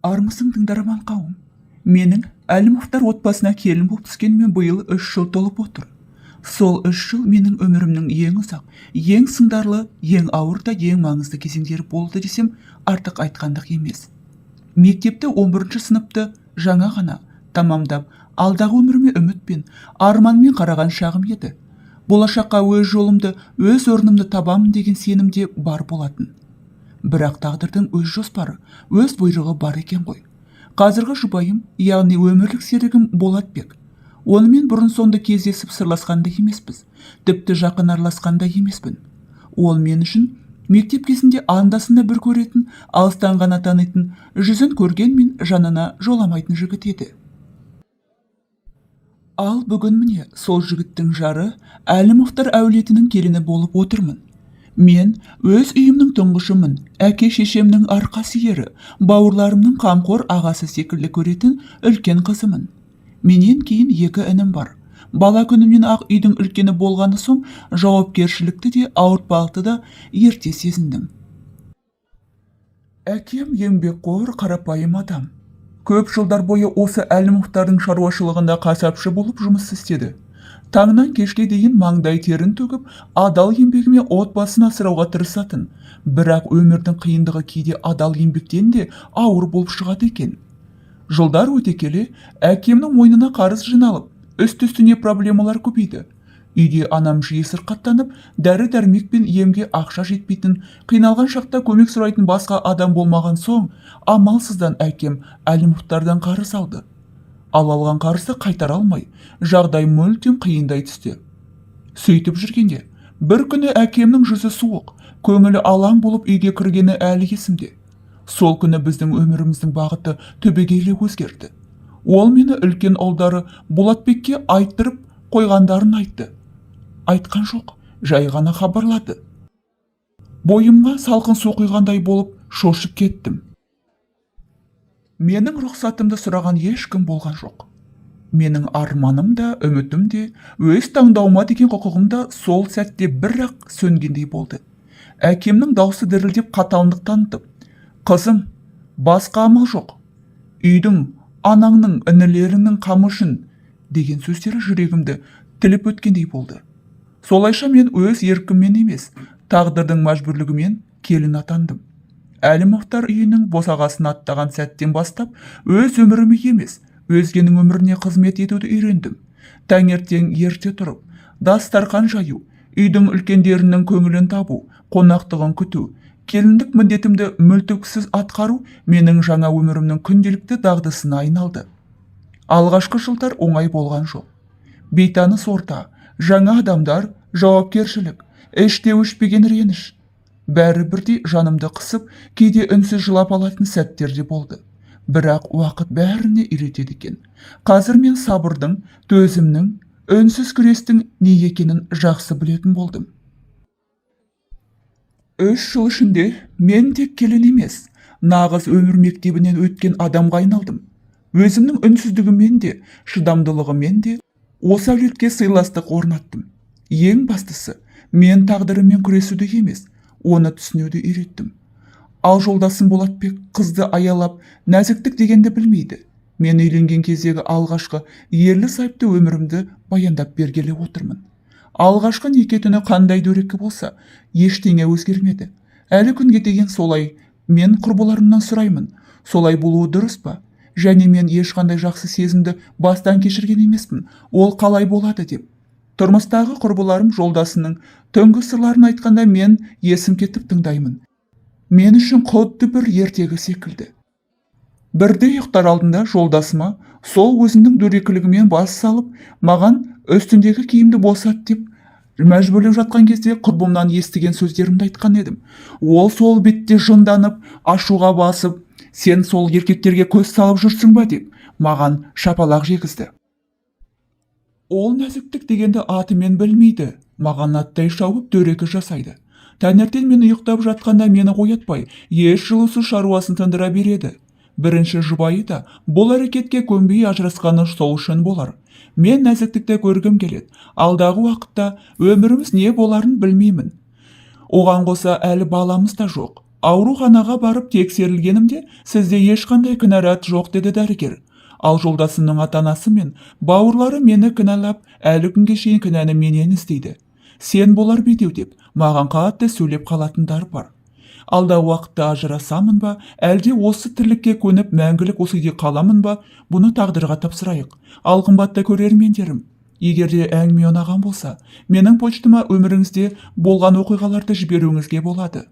Армысың тыңдарман қауым. Менің Әлімовтар отбасына келін болып түскеніме биыл 3 жыл толып отыр. Сол 3 жыл менің өмірімнің ең ұзақ, ең сындарлы, ең ауыр да ең маңызды кезеңдері болды десем артық айтқандық емес. Мектепте 11 сыныпты жаңа ғана тамамдап, алдағы өміріме үмітпен, арманмен қараған шағым еді. Болашаққа өз жолымды, өз орнымды табамын деген сенімде бар болатын. Бірақ тағдырдың өз жоспары, өз бұйрығы бар екен ғой. Қазіргі жұбайым, яғни өмірлік серігім Болатбек. Онымен бұрын соңды кездесіп сырласқанда емеспіз, тіпті жақын араласқанда емеспін. Ол мен үшін мектеп кезінде андасында бір көретін, алыстан ғана танитын, жүзін көргенмен жанына жоламайтын жігіт еді. Ал бүгін міне сол жігіттің жары Әлімовтар әулетінің келіні болып отырмын. Мен өз үйімнің тұңғышымын, әке-шешемнің арқа сүйері, бауырларымның қамқор ағасы секілді көретін үлкен қызымын. Менен кейін 2 інім бар. Бала күнімнен ақ үйдің үлкені болғаны соң жауапкершілікті де ауыртпалықты да ерте сезіндім. Әкем еңбекқор, қарапайым адам. Көп жылдар бойы осы Әлімовтардың шаруашылығында қасапшы болып жұмыс істеді. Таңнан кешке дейін маңдай терін төгіп, адал еңбегіме отбасын асырауға тырысатын. Бірақ өмірдің қиындығы кейде адал еңбектен де ауыр болып шығады екен. Жылдар өте келе, әкемнің мойнына қарыз жиналып, үсті-үстіне проблемалар көбейді. Үйде анам жиі сырқаттанып, дәрі-дәрмек пен емге ақша жетпейтін, қиналған шақта көмек сұрайтын басқа адам болмаған соң, амалсыздан әкем Әлімовтардан қарыз алды. Ал алған қарызды қайтара алмай, жағдай мүлдем қиындай түсті. Сөйтіп жүргенде, бір күні әкемнің жүзі суық, көңілі алаң болып үйге кіргені әлі есімде. Сол күні біздің өміріміздің бағыты түбегейлі өзгерді. Ол мені үлкен ұлдары Болатбекке айттырып қойғандарын айтты. Айтқан жоқ, жай ғана хабарлады. Бойымға салқын су құйғандай болып шошып кеттім. Менің рұқсатымды сұраған ешкім болған жоқ. Менің арманым да, үмітім де, өз таңдауыма деген құқығым да сол сәтте бір-ақ сөнгендей болды. Әкемнің даусы дірілдеп қаталдық танытып, «Қызым, басқа амал жоқ. Үйдің, анаңның, інілеріңнің қамы үшін» деген сөздері жүрегімді тіліп өткендей болды. Солайша мен өз еркіммен емес, тағдырдың мәжбүрлігімен келін атандым. Әлімовтар үйінің босағасын аттаған сәттен бастап, өз өміріме емес, өзгенің өміріне қызмет етуді үйрендім. Таңертең ерте тұрып, дастархан жаю, үйдің үлкендерінің көңілін табу, қонақтығын күту, келіндік міндетімді мүлтіксіз атқару менің жаңа өмірімнің күнделікті дағдысына айналды. Алғашқы жылдар оңай болған жоқ. Бейтаныс орта, жаңа адамдар, жауапкершілік, іште өшпеген реніш. Бәрі бірдей жанымды қысып, кейде үнсіз жылап алатын сәттерде болды. Бірақ уақыт бәріне үйретеді екен. Қазір мен сабырдың, төзімнің, үнсіз күрестің не екенін жақсы білетін болдым. 3 жыл ішінде мен тек келін емес, нағыз өмір мектебінен өткен адамға айналдым. Өзімнің үнсіздігімен де, шыдамдылығымен де осы әулетке сыйластық орнаттым. Ең бастысы, мен тағдырыммен күресуді емес, оны түсінуді үйреттім. Ал жолдасым Болатбек қызды аялап, нәзіктік дегенді білмейді. Мен үйленген кездегі алғашқы ерлі сайыпты өмірімді баяндап бергелі отырмын. Алғашқы неке түні қандай дөрекі болса, ештеңе өзгермеді. Әлі күнге деген солай мен құрбыларымнан сұраймын. Солай болуы дұрыс па? Және мен ешқандай жақсы сезімді бастан кешірген емеспін. Ол қалай болады деп. Тұрмыстағы құрбыларым жолдасының түнгі сырларын айтқанда мен есім кетіп тыңдаймын. Мен үшін құдды бір ертегі секілді. Бірде ұйықтар алдында жолдасыма сол өзінің дөрекілігімен бас салып, маған үстіндегі киімді босат деп мәжбүрлеп жатқан кезде құрбымнан естіген сөздерімді айтқан едім. Ол сол бетте жынданып, ашуға басып, «Сен сол еркектерге көз салып жүрсің ба?» деп маған шапалақ жегізді. Ол нәзіктік дегенді атымен білмейді. Маған аттай шауып дөрекі жасайды. Таңертең мен ұйықтап жатқанда мені оятпай, еш жылусыз шаруасын тындыра береді. Бірінші жұбайы да бұл әрекетке көнбей ажырасқаны сол үшін болар. Мен нәзіктікті көргім келеді. Алдағы уақытта өміріміз не боларын білмеймін. Оған қоса әлі баламыз да жоқ. Ауруханаға барып тексерілгенімде сізде ешқандай кінәрат жоқ, деді дәрігер. Ал жолдасымның ата-анасы мен бауырлары мені кінәлап, әлі күнге шейін кінәні менен іздейді. Сен болар бедеу деп, маған қатты сөйлеп қалатындар бар. Алдағы уақытта ажырасамын ба, әлде осы тірлікке көніп мәңгілік осы үйде қаламын ба, бұны тағдырға тапсырайық. Ал қымбатты көрермендерім, егер де әңгіме ұнаған болса, менің почтама өміріңізде болған оқиғаларды жіберуіңізге болады.